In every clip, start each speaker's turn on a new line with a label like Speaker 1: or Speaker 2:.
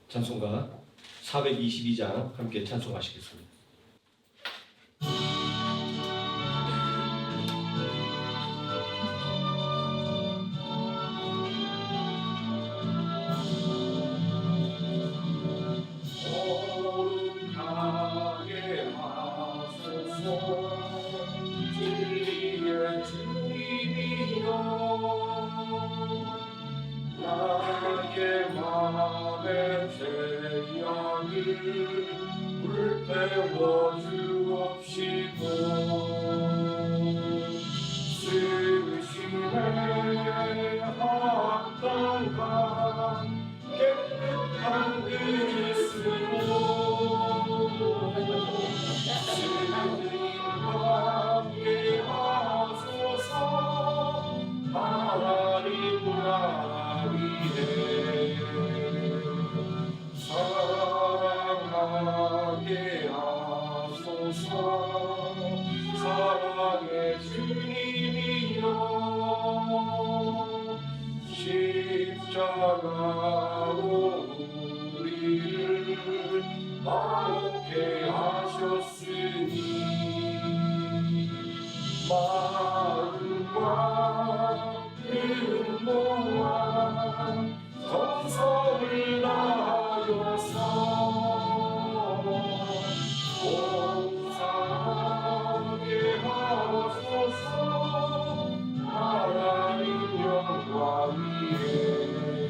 Speaker 1: 찬송가 422장 함께 찬송하시겠습니다.
Speaker 2: 거룩하게 하소서 진리의 주님이여 나의 맘의 죄악을 불태워 주옵시고 쓰시네 합당한 깨끗한 그리스도 주님과 함께 하소서 하나님 나위에 사랑하게 하소서 사랑의 주님이여 십자가로 우리를 화목케 하셨으니 마음과 근모와 정성을 다하여서 봉사하게 하소서 하나님 영광 위에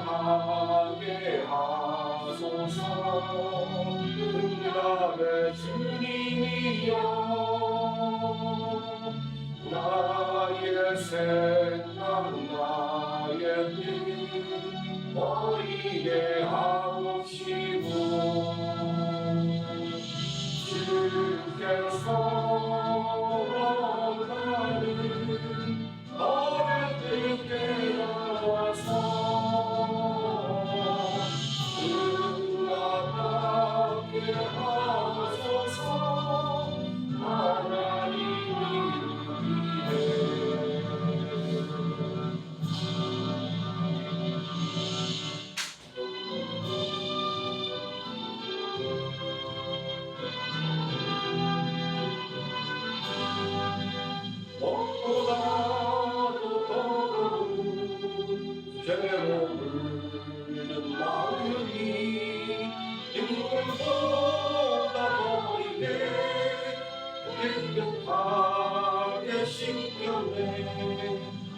Speaker 2: 기도하게 하소서 응답의 주님이여 나의 생각 나의 뜻 머리에 하옵시고 주께서 원하는 너를 듣게 하소서 응답하게 하소서 하나님 이름에 먹보다도 더더욱 죄로 물든 마음이 인물보다 너에게 깨끗하게 씻겨내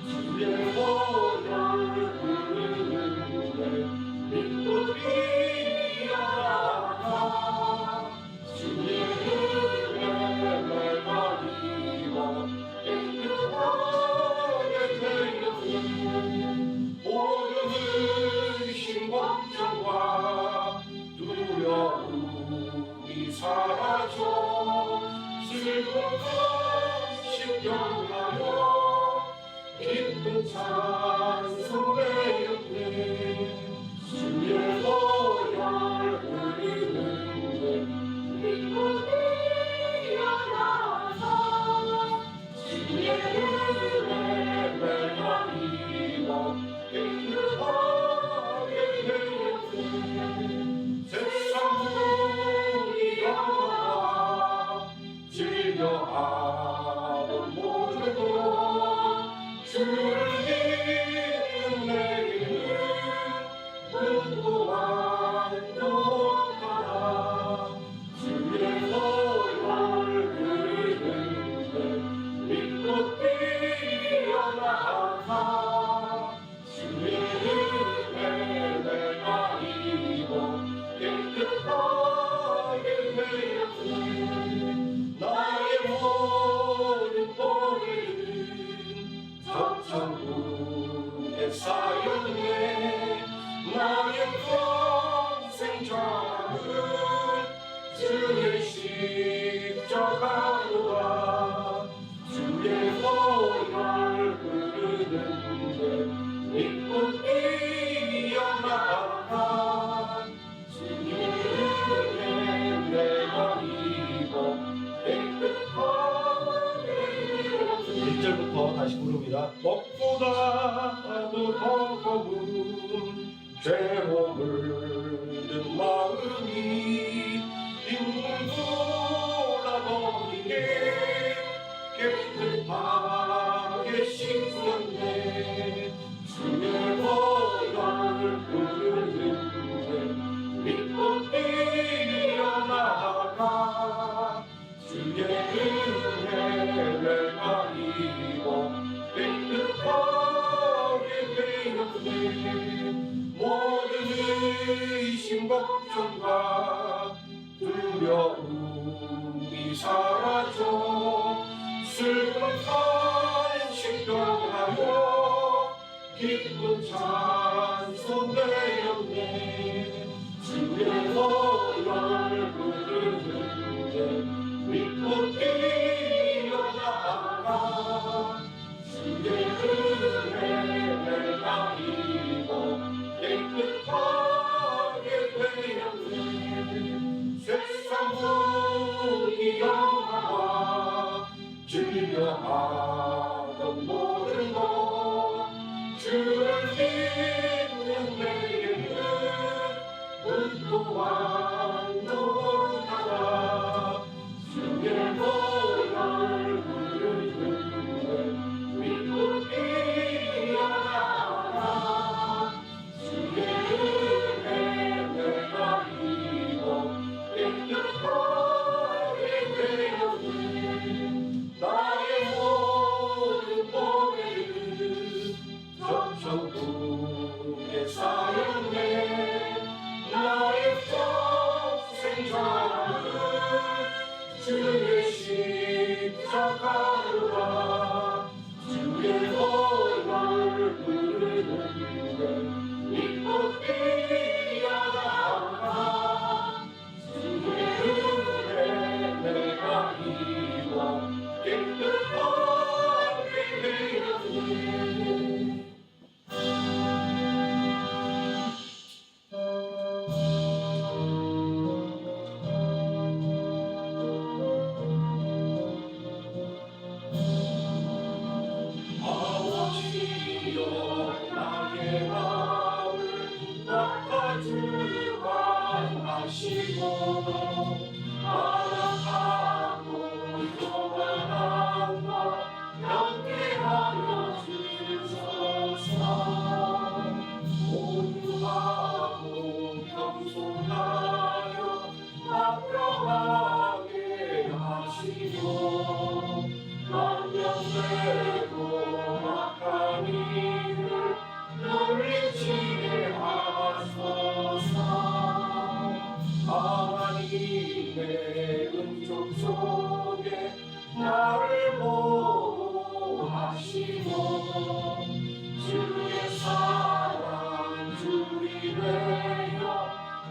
Speaker 2: 주의 보혈을 흐르는데 믿고 뛰어나가 주의 은혜 내가 입어 깨끗하게 되었네 모든 의심 걱정과 두려움이 사라져 슬픔과 신경하여 기쁜 찬송하였네 주의 보혈 흐르는데 믿고 뛰어나가 주의 은혜 내가 입어 깨끗하게 되었네 세상 우리 영화 즐겨하던 모두도 주를 믿는 내게는 눈도만 높아라 주의 보혈 흐르는데 믿고 뛰어나가 주의 은혜 내가 입어 깨끗하게 되었네 나의 모든 보혈은 저천국에 쌓였네 나의 평생 죄악은 주의 십자가로라 주의 보혈 흐르는데 믿고 뛰어나가 주의 은혜 내가 입어 깨끗하게
Speaker 1: 1절부터 다시 부릅니다.
Speaker 2: 먹보다도 더 거룩 죄 머물는 마음이 인물 돌아버리게 깨끗하게 씻었네. 주의 보혈 흐르는데 믿고 뛰어나가 주의 은혜 내가 입어 깨끗하게 되었네. 모든 의심 걱정과 두려움이 사라져 슬픈 탄식도 하며 기쁜 찬송 되었네. 주의 보혈 흐르는데 믿고 뛰어나가 주의 은혜 내가 입어 깨끗하게 되었네. 세상 모든 영화와 즐겨하던 모든 것 주를 믿는 내게는 은 또한 노릇하다. 주의 보혈 흐르는데 믿고 뛰어나가 주의 은혜 내가 입어 깨끗하게 되었네. 나의 모든 보배를 저 천국에 쌓였네. 나의 평생 자랑은 주의 십자가로라. 주의 보혈 흐르는데 믿고 뛰어나가 주의 은혜 내가 입어 깨끗하게 되었네. 아버지여 나의 마음을 닦아주라 하시고 아랑하고 교만한 것 명쾌하여 주소서. 온유하고 겸손하여 합병하게 하시고 만명되고 악한 일을 물리치게 하소서. 하나님의 은총 속에 나를 보호하시고 주의 사랑 주리 되어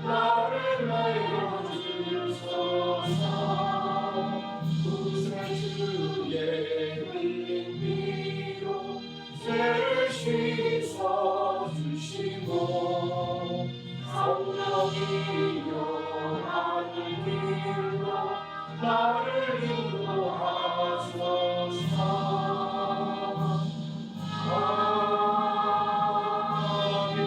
Speaker 2: 나를 내어주소서. 구세주의 흘린 피로 죄를 씻어주시고 성령이여 하늘 길로 나를 인도하소서. 아멘.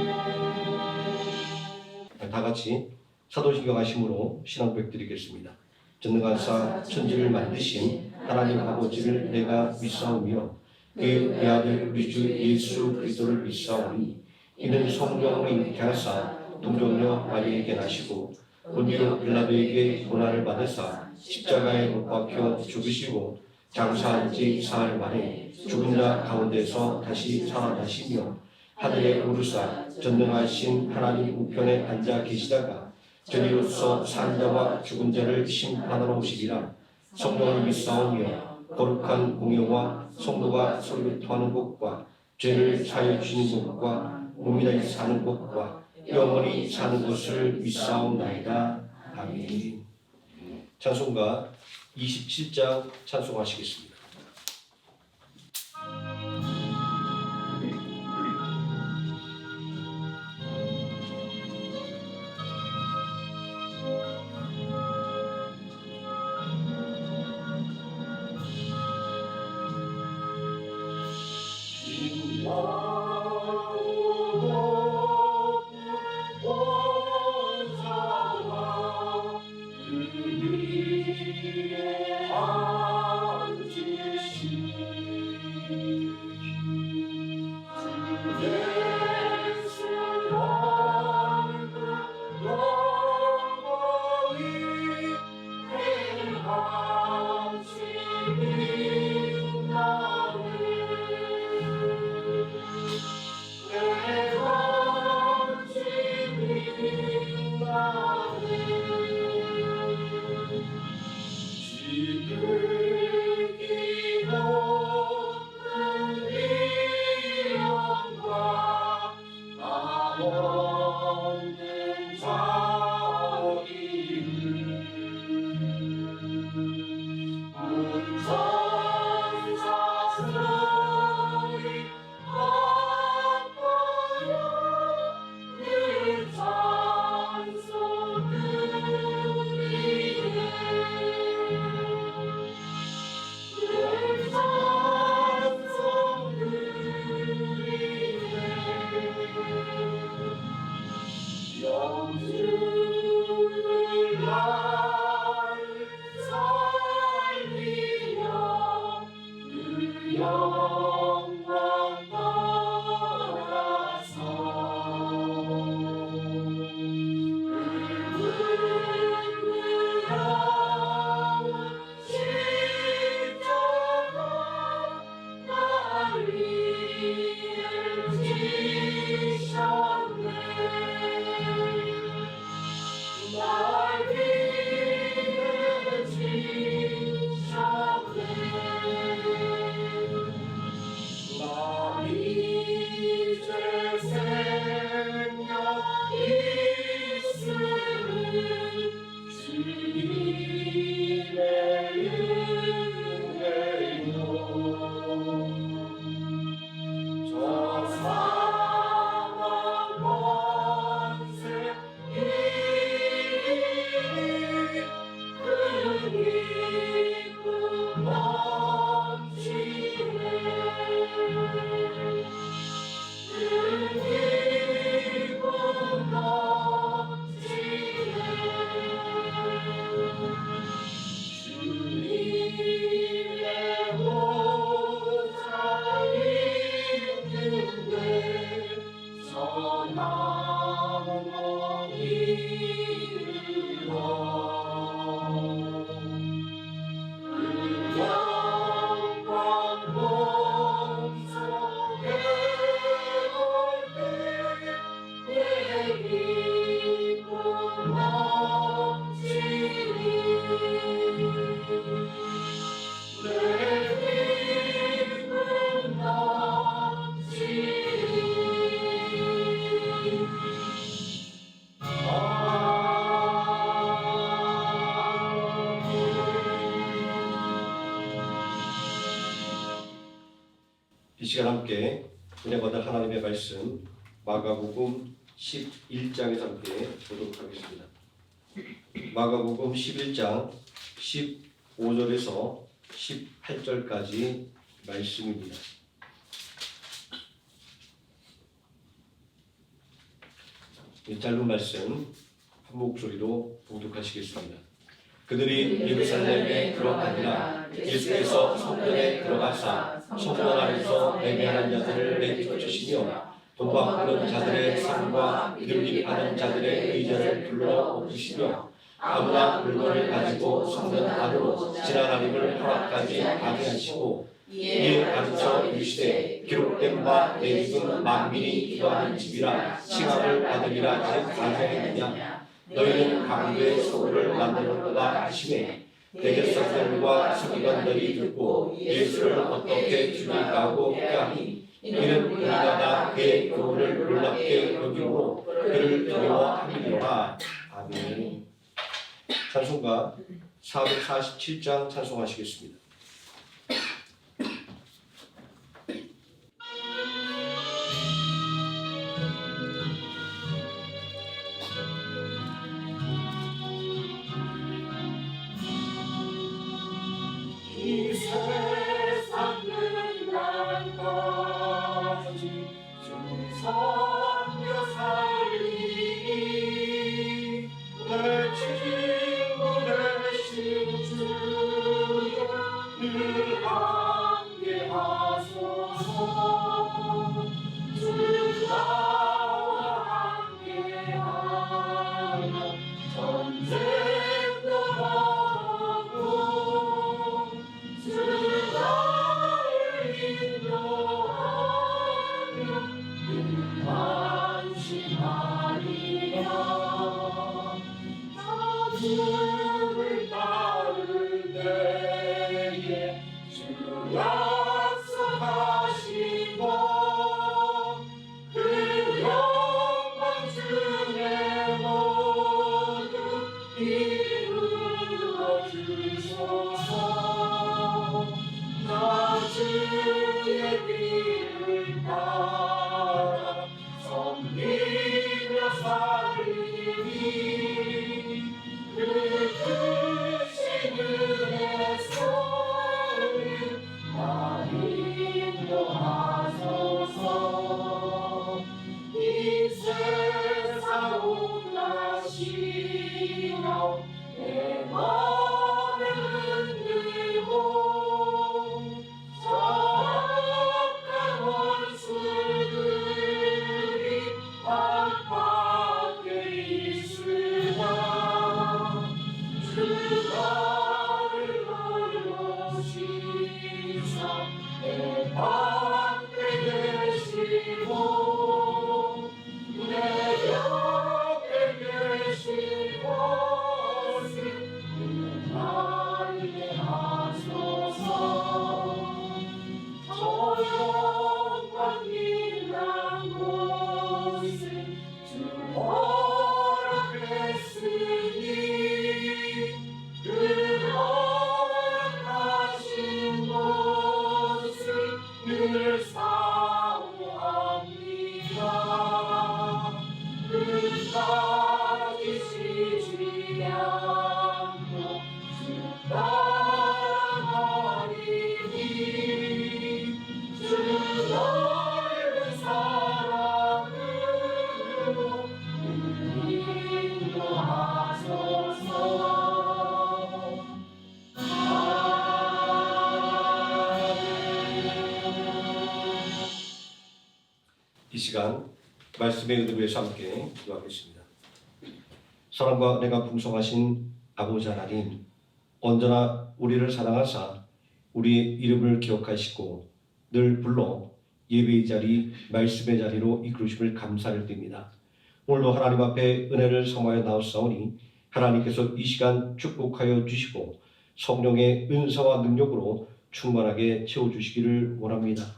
Speaker 1: 다 같이 사도신경 하심으로 신앙 고백드리겠습니다. 전능하사 천지를 만드신 하나님 아버지를 내가 믿사오며 그의 아들 우리 주 예수 그리스도를 믿사오니 이는 성령으로 잉태하사 동정녀 마리에게 나시고 본디오 빌라도에게 고난을 받으사 십자가에 못 박혀 죽으시고 장사한 지 사흘 만에 죽은 자 가운데서 다시 살아나시며 하늘에 오르사 전능하신 하나님 우편에 앉아 계시다가 저리로서 산 자와 죽은 자를 심판하러 오시리라. 성령을 믿사오며 거룩한 공예와 성도가 서로 교통하는 것과 죄를 사하여 주시는 것과 몸이 다시 사는 것과 영원히 사는 것을 믿사옵나이다. 아멘. 찬송가 27장 찬송하시겠습니다. 이 시간 함께 은혜 받을 하나님의 말씀 마가복음 11장에서 함께 보도록 하겠습니다. 마가복음 11장 15절에서 18절까지 말씀입니다. 이 짧은 말씀 한 목소리로 봉독하시겠습니다. 그들이 예루살렘에 들어가니라. 예수께서 성전에 들어가사 성전 안에서 매매하는 자들을 내쫓으시며 돈 바꾸는 자들의 상과 비둘기파는 자들의 의자를 불러 엎으시며 아무나 물건을 가지고 성전 안으로 지나다님을 허락하지 아니하시고 이에 가르쳐 이르시되 기록된 바 내 집은 만민이 기도하는 집이라 칭함을 받으리라 하지 아니하였느냐. 너희는 강도의 소굴을 만들었도다 하시매 대제사장들과 서기관들이 듣고 예수를 어떻게 죽일까 하고 꾀하니 이는 우리가 다 그의 교훈을 놀랍게 여김으로 그를 두려워함이니라. 아멘. 찬송가 447장 찬송하시겠습니다.
Speaker 2: 이 세상 끝날까지 주 섬겨 살리니 내 친구 되신 주여 늘 함께 하소서. 주 나와 함께하여 전쟁도 하고 주 나를 인도하며 늘 안심하리라. 나 주를 따를 때에 주 약속하신 것 그 영광 중에 모두 이루어 주소서. 나 주의 길을 따라 섬기며 살리니 그 크신 은혜 소리 나 인도하소서. 이 세상 온갖이여 내 맘을 흔들고 악한 원수들이 앞밖에 있으나 주 나를 돌보시사 내 밖에 계시고 내 옆에 계신 것을 늘 알게 하소서. 저 영광 빛난 곳을 주 허락했으니 그 허락하신 곳을 늘 사모합니다. 끝까지 쉬지 않고 주 따라가리니 주 넓은 사랑으로 늘 인도하소서.
Speaker 1: 이 시간 말씀의 은혜를 위해서 함께 기도하겠습니다. 사랑과 은혜가 풍성하신 아버지 하나님, 언제나 우리를 사랑하사 우리의 이름을 기억하시고 늘 불러 예배의 자리, 말씀의 자리로 이끌으심을 감사를 드립니다. 오늘도 하나님 앞에 은혜를 삼하여 나왔사오니 하나님께서 이 시간 축복하여 주시고 성령의 은사와 능력으로 충만하게 채워주시기를 원합니다.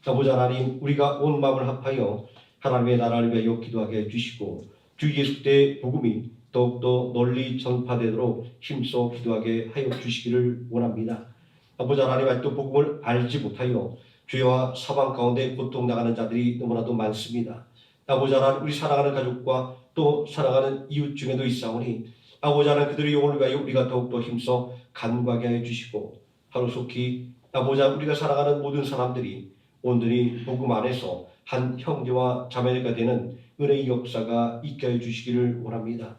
Speaker 1: 아버지 하나님, 우리가 온 마음을 합하여 하나님의 나라를 위하여 기도하게 해주시고 주 예수 때 복음이 더욱더 널리 전파되도록 힘써 기도하게 하여 주시기를 원합니다. 아버지 하나님, 아직도 복음을 알지 못하여 죄와 사방 가운데 고통당하는 자들이 너무나도 많습니다. 아버지 하나님, 우리 사랑하는 가족과 또 사랑하는 이웃 중에도 있사오니 아버지 하나님, 그들의 영혼을 위하여 우리가 더욱더 힘써 간구하게 하여 주시고 하루속히 아버지 하나님, 우리가 사랑하는 모든 사람들이 온전히 복음 안에서 한 형제와 자매가 되는 은혜의 역사가 있게 하여 주시기를 원합니다.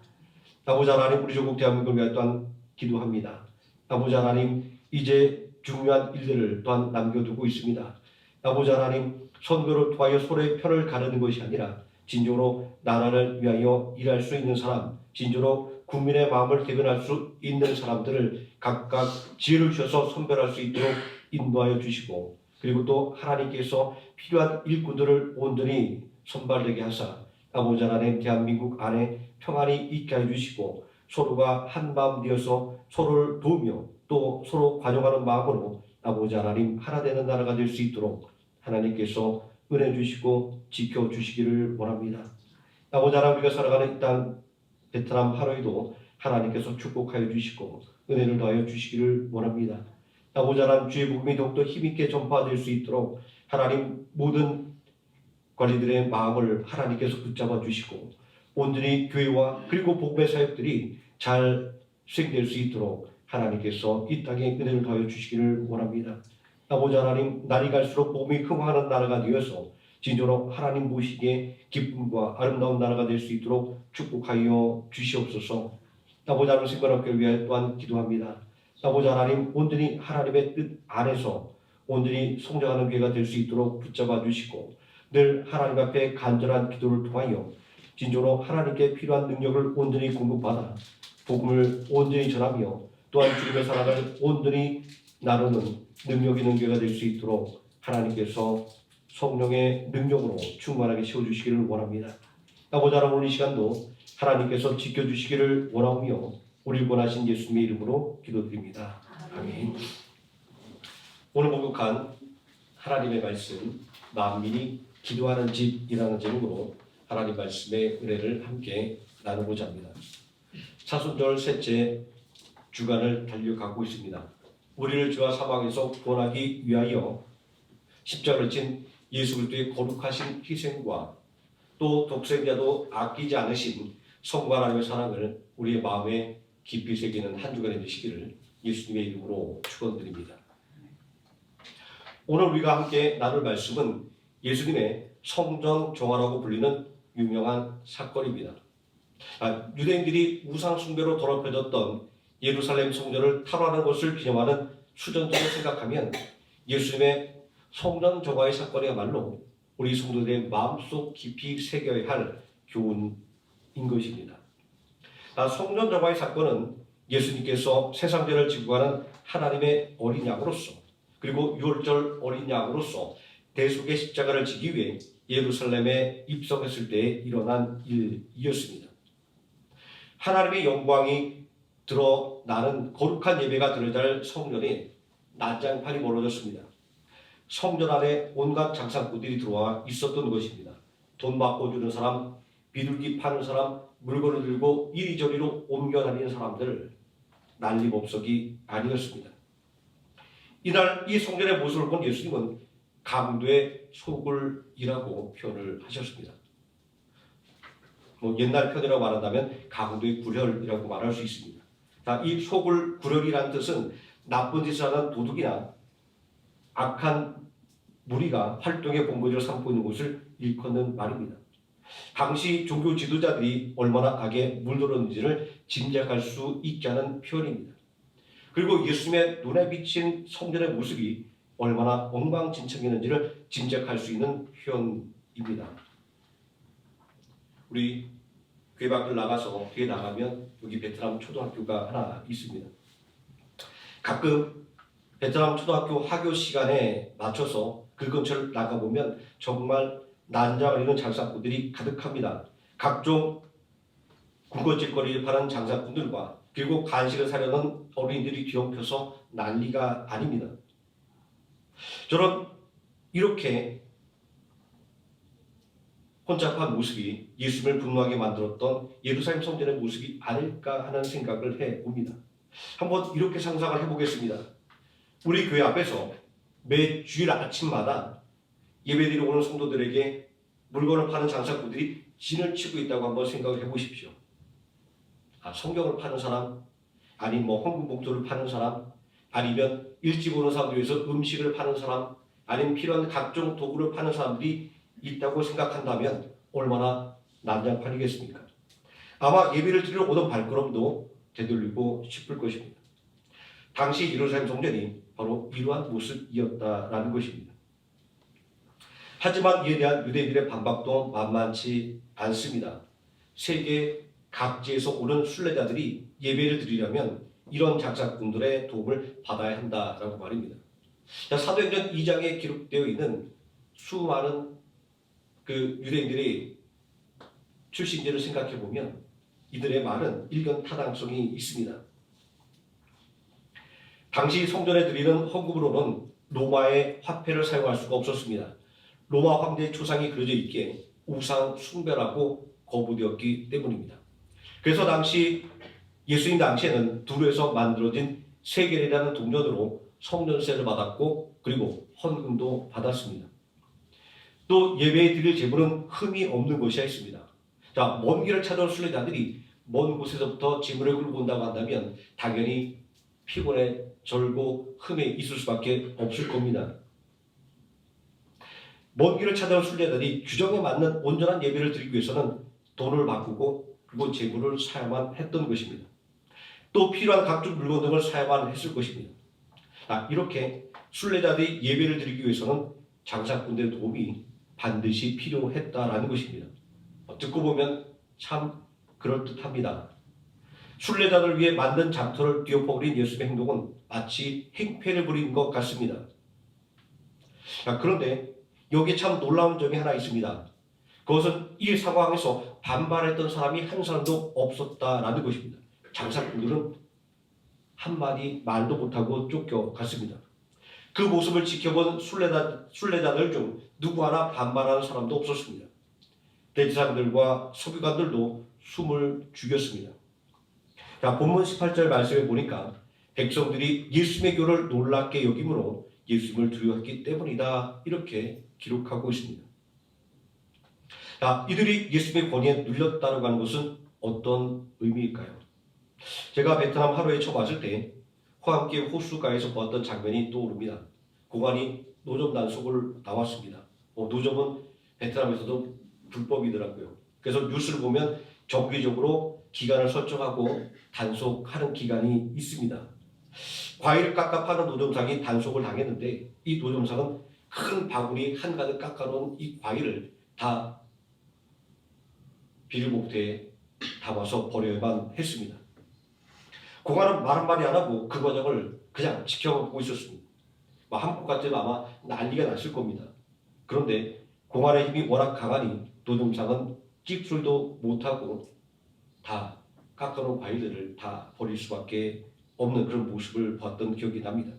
Speaker 1: 아버지 하나님, 우리 조국 대한민국을 위하여 또한 기도합니다. 아버지 하나님, 이제 중요한 일들을 또한 남겨두고 있습니다. 아버지 하나님, 선거를 통하여 서로의 편을 가르는 것이 아니라 진정으로 나라를 위하여 일할 수 있는 사람, 진정으로 국민의 마음을 대변할 수 있는 사람들을 각각 지혜를 주셔서 선별할 수 있도록 인도하여 주시고, 그리고 또 하나님께서 필요한 일꾼들을 온전히 선발되게 하사 아버지 하나님, 대한민국 안에 평안이 있게 해주시고 서로가 한마음 되어서 서로를 도우며 또 서로 관용하는 마음으로 아버지 하나님, 하나 되는 나라가 될 수 있도록 하나님께서 은혜 주시고 지켜주시기를 원합니다. 아버지 하나님, 우리가 살아가는 이 땅 베트남 하노이도 하나님께서 축복하여 주시고 은혜를 더하여 주시기를 원합니다. 아버지 하나님, 주의 복음이 더욱더 힘있게 전파될 수 있도록 하나님, 모든 관리들의 마음을 하나님께서 붙잡아 주시고 온전히 교회와 그리고 복음의 사역들이 잘 수행될 수 있도록 하나님께서 이 땅에 은혜를 더하여 주시기를 원합니다. 아버지 하나님, 날이 갈수록 복음이 흥황하는 나라가 되어서 진정으로 하나님 보시기에 기쁨과 아름다운 나라가 될 수 있도록 축복하여 주시옵소서. 아버지 하나님, 생각학교를 위하여 또한 기도합니다. 아버지 하나님, 온전히 하나님의 뜻 안에서 온전히 성장하는 교회가 될 수 있도록 붙잡아 주시고 늘 하나님 앞에 간절한 기도를 통하여 진정으로 하나님께 필요한 능력을 온전히 공급받아 복음을 온전히 전하며 또한 주님의 사랑을 온전히 나누는 능력 있는 교회가 될 수 있도록 하나님께서 성령의 능력으로 충만하게 채워주시기를 원합니다. 아버지 하나님, 오늘 이 시간도 하나님께서 지켜주시기를 원하며 우리를 원하신 예수님의 이름으로 기도드립니다. 아멘. 오늘 목격한 하나님의 말씀, 만민이 기도하는 집이라는 제목으로 하나님 말씀의 은혜를 함께 나누고자 합니다. 사순절 셋째 주간을 달려가고 있습니다. 우리를 죄와 사망에서 구원하기 위하여 십자가를 진 예수 그리스도의 거룩하신 희생과 또 독생자도 아끼지 않으신 성부 하나님의 사랑을 우리의 마음에 깊이 새기는 한 주간이 되시기를 예수님의 이름으로 축원드립니다. 오늘 우리가 함께 나눌 말씀은 예수님의 성전 종화라고 불리는 유명한 사건입니다. 유대인들이 우상 숭배로 더럽혀졌던 예루살렘 성전을 탈환하는 것을 기념하는 수전절을 생각하면 예수님의 성전 종화의 사건이야말로 우리 성도들의 마음속 깊이 새겨야 할 교훈인 것입니다. 성전 종화의 사건은 예수님께서 세상 죄를 지고 가는 하나님의 어린 양으로서 그리고 유월절 어린 양으로서 대속의 십자가를 지기 위해 예루살렘에 입성했을 때에 일어난 일이었습니다. 하나님의 영광이 드러나는 거룩한 예배가 드려야 할 성전에 난장판이 벌어졌습니다. 성전 안에 온갖 장사꾼들이 들어와 있었던 것입니다. 돈 바꿔주는 사람, 비둘기 파는 사람, 물건을 들고 이리저리로 옮겨다니는 사람들, 난리법석이 아니었습니다. 이날 이 성전의 모습을 본 예수님은 강도의 소굴이라고 표현을 하셨습니다. 옛날 표현이라고 말한다면 강도의 구렬이라고 말할 수 있습니다. 이 소굴 구렬이라는 뜻은 나쁜 짓을 하는 도둑이나 악한 무리가 활동의 본거지를 삼고 있는 곳을 일컫는 말입니다. 당시 종교 지도자들이 얼마나 악에 물들었는지를 짐작할 수 있게 하는 표현입니다. 그리고 예수님의 눈에 비친 성전의 모습이 얼마나 엉망진창이었는지를 짐작할 수 있는 표현입니다. 우리 교회 밖을 나가서 뒤에 나가면 여기 베트남 초등학교가 하나 있습니다. 가끔 베트남 초등학교 하교 시간에 맞춰서 그 근처를 나가보면 정말 난장을 이루는 장사꾼들이 가득합니다. 각종 군것질거리를 파는 장사꾼들과 그리고 간식을 사려는 어린이들이 뒤엉켜서 난리가 아닙니다. 저는 이렇게 혼잡한 모습이 예수님을 분노하게 만들었던 예루살렘 성전의 모습이 아닐까 하는 생각을 해봅니다. 한번 이렇게 상상을 해보겠습니다. 우리 교회 앞에서 매 주일 아침마다 예배드리러 오는 성도들에게 물건을 파는 장사꾼들이 진을 치고 있다고 한번 생각을 해보십시오. 성경을 파는 사람, 아니 헌금 봉투를 파는 사람, 아니면 일찍 오는 사람들 위해서 음식을 파는 사람, 아니면 필요한 각종 도구를 파는 사람들이 있다고 생각한다면 얼마나 난장판이겠습니까? 아마 예배를 드리러 오던 발걸음도 되돌리고 싶을 것입니다. 당시 예루살렘 성전이 바로 이러한 모습이었다라는 것입니다. 하지만 이에 대한 유대인들의 반박도 만만치 않습니다. 세계 각지에서 오는 순례자들이 예배를 드리려면 이런 장사꾼들의 도움을 받아야 한다라고 말입니다. 사도행전 2장에 기록되어 있는 수많은 유대인들의 출신지를 생각해 보면 이들의 말은 일견 타당성이 있습니다. 당시 성전에 드리는 헌금으로는 로마의 화폐를 사용할 수가 없었습니다. 로마 황제의 초상이 그려져 있기에 우상 숭배라고 거부되었기 때문입니다. 그래서 예수님 당시에는 두루에서 만들어진 세겔이라는 동전으로 성전세를 받았고 그리고 헌금도 받았습니다. 또 예배에 드릴 제물은 흠이 없는 것이야 있습니다. 먼 길을 찾아온 순례자들이 먼 곳에서부터 제물을 끌고 온다고 한다면 당연히 피곤해 절고 흠에 있을 수밖에 없을 겁니다. 먼 길을 찾아온 순례자들이 규정에 맞는 온전한 예배를 드리기 위해서는 돈을 바꾸고 그리고 제물을 사야만 했던 것입니다. 또 필요한 각종 물건 등을 사야만 했을 것입니다. 이렇게 순례자들이 예배를 드리기 위해서는 장사꾼들의 도움이 반드시 필요했다라는 것입니다. 듣고 보면 참 그럴듯합니다. 순례자들을 위해 만든 장터를 뒤엎어버린 예수의 행동은 마치 행패를 부린 것 같습니다. 그런데 여기에 참 놀라운 점이 하나 있습니다. 그것은 이 상황에서 반발했던 사람이 한 사람도 없었다라는 것입니다. 장사꾼들은 한마디 말도 못하고 쫓겨갔습니다. 그 모습을 지켜본 순례자들 중 누구 하나 반발하는 사람도 없었습니다. 대제사장들과 서기관들도 숨을 죽였습니다. 본문 18절 말씀에 보니까 백성들이 예수님의 교를 놀랍게 여김으로 예수님을 두려워했기 때문이다 이렇게 기록하고 있습니다. 이들이 예수님의 권위에 눌렸다고 하는 것은 어떤 의미일까요? 제가 베트남 하루에 처음 왔을 때 함께 호수가에서 보았던 장면이 떠오릅니다. 공안이 노점 단속을 나왔습니다. 노점은 베트남에서도 불법이더라고요. 그래서 뉴스를 보면 정기적으로 기간을 설정하고 단속하는 기간이 있습니다. 과일을 깎아 파는 노점상이 단속을 당했는데 이 노점상은 큰 바구니 한가득 깎아놓은 이 과일을 다 비닐봉투에 담아서 버려야만 했습니다. 공안은 말 한마디 안 하고 그 과정을 그냥 지켜보고 있었습니다. 한국 같으면 아마 난리가 났을 겁니다. 그런데 공안의 힘이 워낙 강하니 노점상은 찍소리도 못하고 다 깎아놓은 과일들을 다 버릴 수밖에 없는 그런 모습을 봤던 기억이 납니다.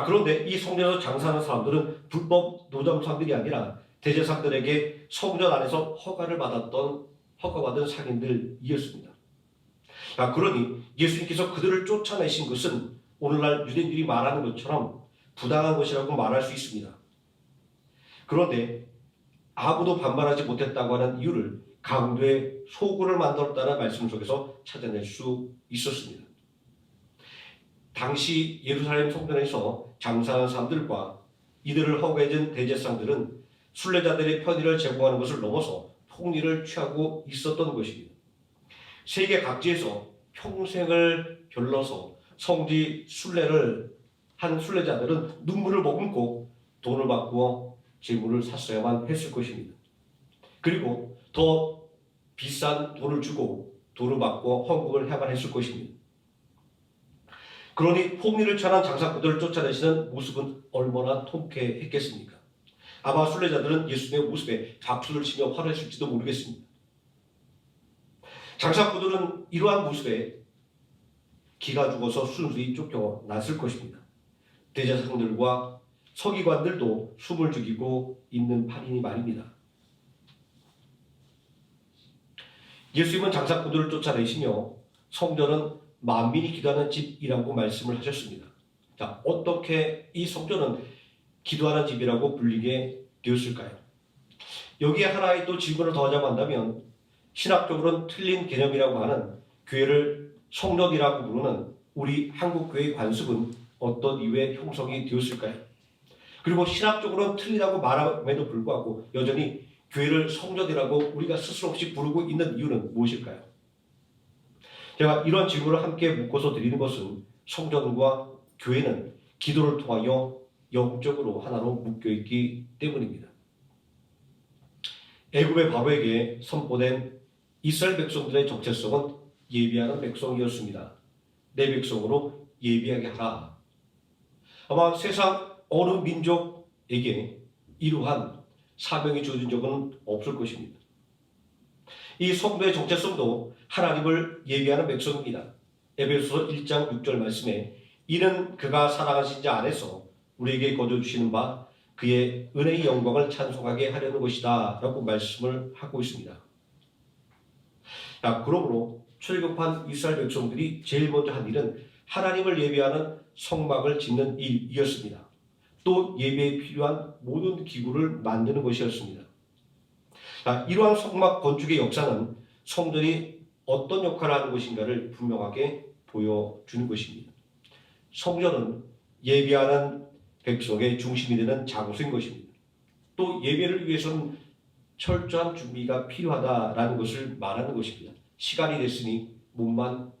Speaker 1: 그런데 이 성전에서 장사하는 사람들은 불법 노점상들이 아니라 대제사장들에게 성전 안에서 허가받은 상인들이었습니다. 그러니 예수님께서 그들을 쫓아내신 것은 오늘날 유대인들이 말하는 것처럼 부당한 것이라고 말할 수 있습니다. 그런데 아무도 반발하지 못했다고 하는 이유를 강도의 소굴을 만들었다는 말씀 속에서 찾아낼 수 있었습니다. 당시 예루살렘 성전에서 장사하는 사람들과 이들을 허가해준 대제사장들은 순례자들의 편의를 제공하는 것을 넘어서 폭리를 취하고 있었던 것입니다. 세계 각지에서 평생을 별러서 성지 순례를 한 순례자들은 눈물을 머금고 돈을 바꾸어 제물을 샀어야만 했을 것입니다. 그리고 더 비싼 돈을 주고 돈을 바꾸어 헌금을 해야만 했을 것입니다. 그러니 폭리를 취한 장사꾼들을 쫓아내시는 모습은 얼마나 통쾌했겠습니까? 아마 순례자들은 예수님의 모습에 박수를 치며 환호했을지도 모르겠습니다. 장사꾼들은 이러한 모습에 기가 죽어서 순순히 쫓겨났을 것입니다. 대제사장들과 서기관들도 숨을 죽이고 있는 판이니 말입니다. 예수님은 장사꾼들을 쫓아내시며 성전은 만민이 기도하는 집이라고 말씀을 하셨습니다. 자, 어떻게 이 성전은 기도하는 집이라고 불리게 되었을까요? 여기에 하나의 또 질문을 더하자고 한다면 신학적으로는 틀린 개념이라고 하는 교회를 성전이라고 부르는 우리 한국교회의 관습은 어떤 이유에 형성이 되었을까요? 그리고 신학적으로는 틀리다고 말함에도 불구하고 여전히 교회를 성전이라고 우리가 스스로 없이 부르고 있는 이유는 무엇일까요? 제가 이런 질문을 함께 묶어서 드리는 것은 성전과 교회는 기도를 통하여 영적으로 하나로 묶여있기 때문입니다. 애굽의 바로에게 선포된 이스라엘 백성들의 정체성은 예비하는 백성이었습니다. 내 백성으로 예비하게 하라. 아마 세상 어느 민족에게 이러한 사명이 주어진 적은 없을 것입니다. 이 성도의 정체성도 하나님을 예비하는 백성입니다. 에베소서 1장 6절 말씀에 이는 그가 사랑하신 자 안에서 우리에게 거둬주시는 바 그의 은혜의 영광을 찬송하게 하려는 것이다 라고 말씀을 하고 있습니다. 그러므로 출애굽한 이스라엘 백성들이 제일 먼저 한 일은 하나님을 예배하는 성막을 짓는 일이었습니다. 또 예배에 필요한 모든 기구를 만드는 것이었습니다. 이러한 성막 건축의 역사는 성전이 어떤 역할을 하는 것인가를 분명하게 보여주는 것입니다. 성전은 예배하는 백성의 중심이 되는 장소인 것입니다. 또 예배를 위해서는 철저한 준비가 필요하다라는 것을 말하는 것입니다. 시간이 됐으니 몸만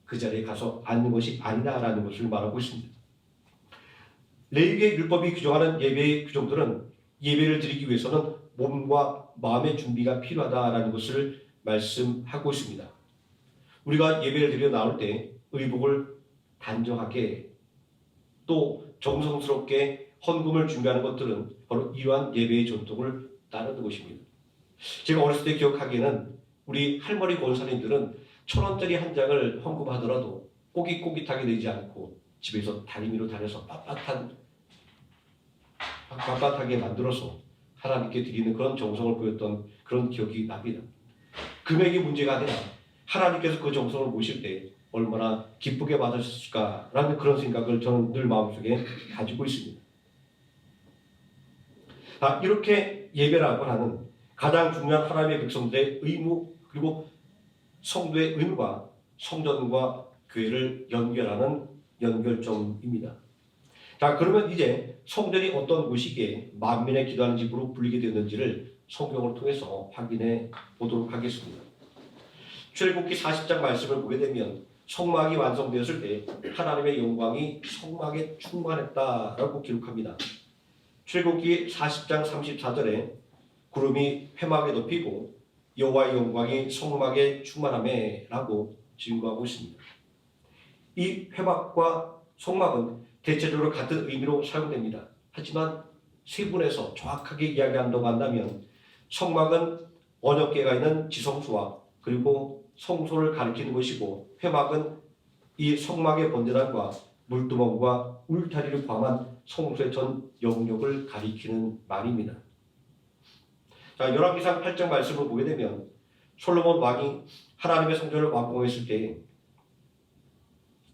Speaker 1: 그 자리에 가서 앉는 것이 아니다라는 것을 말하고 있습니다. 레위기의 율법이 규정하는 예배의 규정들은 예배를 드리기 위해서는 몸과 마음의 준비가 필요하다라는 것을 말씀하고 있습니다. 우리가 예배를 드려 나올 때 의복을 단정하게 또 정성스럽게 헌금을 준비하는 것들은 바로 이러한 예배의 전통을 따르는 것입니다. 제가 어렸을 때 기억하기에는 우리 할머니 권사님들은 1,000원짜리 한 장을 헌금하더라도 꼬깃꼬깃하게 내지 않고 집에서 다리미로 다려서 빳빳하게 만들어서 하나님께 드리는 그런 정성을 보였던 그런 기억이 납니다. 금액이 문제가 아니라 하나님께서 그 정성을 보실 때 얼마나 기쁘게 받으셨을까라는 그런 생각을 저는 늘 마음속에 가지고 있습니다. 이렇게 예배라고 하는 가장 중요한 하나님의 백성들의 의무 그리고 성도의 의무가 성전과 교회를 연결하는 연결점입니다. 그러면 이제 성전이 어떤 곳이기에 만민의 기도하는 집으로 불리게 되었는지를 성경을 통해서 확인해 보도록 하겠습니다. 출애굽기 40장 말씀을 보게 되면 성막이 완성되었을 때 하나님의 영광이 성막에 충만했다라고 기록합니다. 출애굽기 40장 34절에 구름이 회막에 덮이고 여호와의 영광이 성막에 충만하매라고 증거하고 있습니다. 이 회막과 성막은 대체적으로 같은 의미로 사용됩니다. 하지만 세분해서 정확하게 이야기한다고 한다면 성막은 언약궤가 있는 지성소와 그리고 성소를 가리키는 것이고 회막은 이 성막의 번제단과 물두멍과 울타리를 포함한 성소의 전 영역을 가리키는 말입니다. 열왕기상 8장 말씀을 보게 되면 솔로몬 왕이 하나님의 성전을 완공했을 때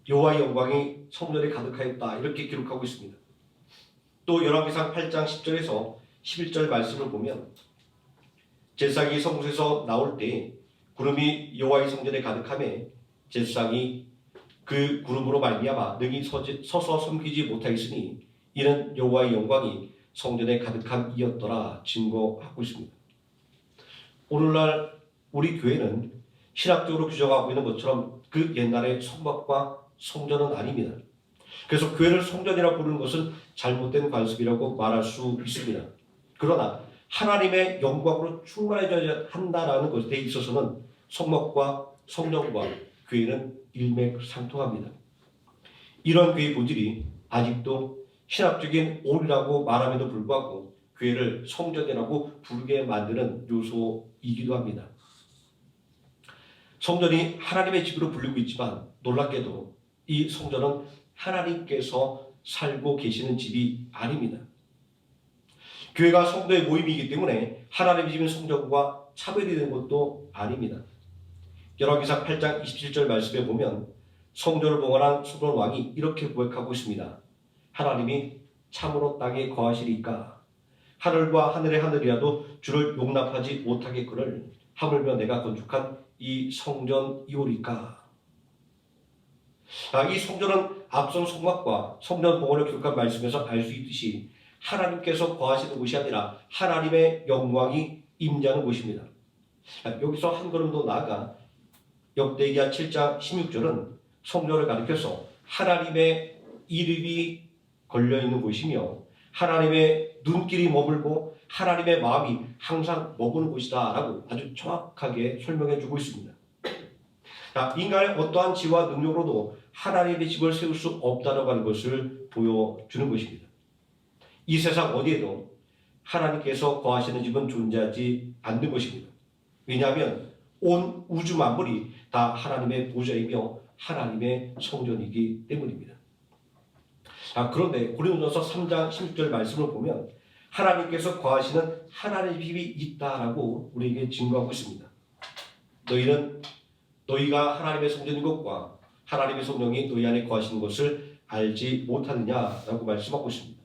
Speaker 1: 여호와의 영광이 성전에 가득하였다 이렇게 기록하고 있습니다. 또 열왕기상 8장 10절에서 11절 말씀을 보면 제사장이 성소에서 나올 때 구름이 여호와의 성전에 가득하매 제사장이 그 구름으로 말미암아 능히 서서 섬기지 못하였으니 이는 여호와의 영광이 성전에 가득함이었더라 증거하고 있습니다. 오늘날 우리 교회는 신학적으로 규정하고 있는 것처럼 그 옛날의 성막과 성전은 아닙니다. 그래서 교회를 성전이라 부르는 것은 잘못된 관습이라고 말할 수 있습니다. 그러나 하나님의 영광으로 충만해져야 한다라는 것에 있어서는 성막과 성전과 교회는 일맥상통합니다. 이런 교회의 본질이 아직도 신학적인 오류라고 말함에도 불구하고 교회를 성전이라고 부르게 만드는 요소이기도 합니다. 성전이 하나님의 집으로 불리고 있지만 놀랍게도 이 성전은 하나님께서 살고 계시는 집이 아닙니다. 교회가 성도의 모임이기 때문에 하나님의 집인 성전과 차별이 되는 것도 아닙니다. 열왕기상 8장 27절 말씀에 보면 성전을 봉헌한 솔로몬 왕이 이렇게 고백하고 있습니다. 하나님이 참으로 땅에 거하시리까? 하늘과 하늘의 하늘이라도 주를 용납하지 못하겠거늘 하물며 내가 건축한 이 성전이오리까? 이 성전은 앞선 성막과 성전 봉헌을 기록한 말씀에서 알 수 있듯이 하나님께서 거하시는 곳이 아니라 하나님의 영광이 임재하는 곳입니다. 여기서 한 걸음 더 나아가 역대기하 7장 16절은 성전을 가리켜서 하나님의 이름이 걸려있는 곳이며 하나님의 눈길이 머물고 하나님의 마음이 항상 머무는 곳이다 라고 아주 정확하게 설명해 주고 있습니다. 인간의 어떠한 지와 능력으로도 하나님의 집을 세울 수 없다라고 하는 것을 보여주는 것입니다. 이 세상 어디에도 하나님께서 거하시는 집은 존재하지 않는 것입니다. 왜냐하면 온 우주 만물이 다 하나님의 보좌이며 하나님의 성전이기 때문입니다. 그런데 고린도전서 3장 16절 말씀을 보면 하나님께서 거하시는 하나님의 집이 있다라고 우리에게 증거하고 있습니다. 너희가 하나님의 성전인 것과 하나님의 성령이 너희 안에 거하시는 것을 알지 못하느냐라고 말씀하고 있습니다.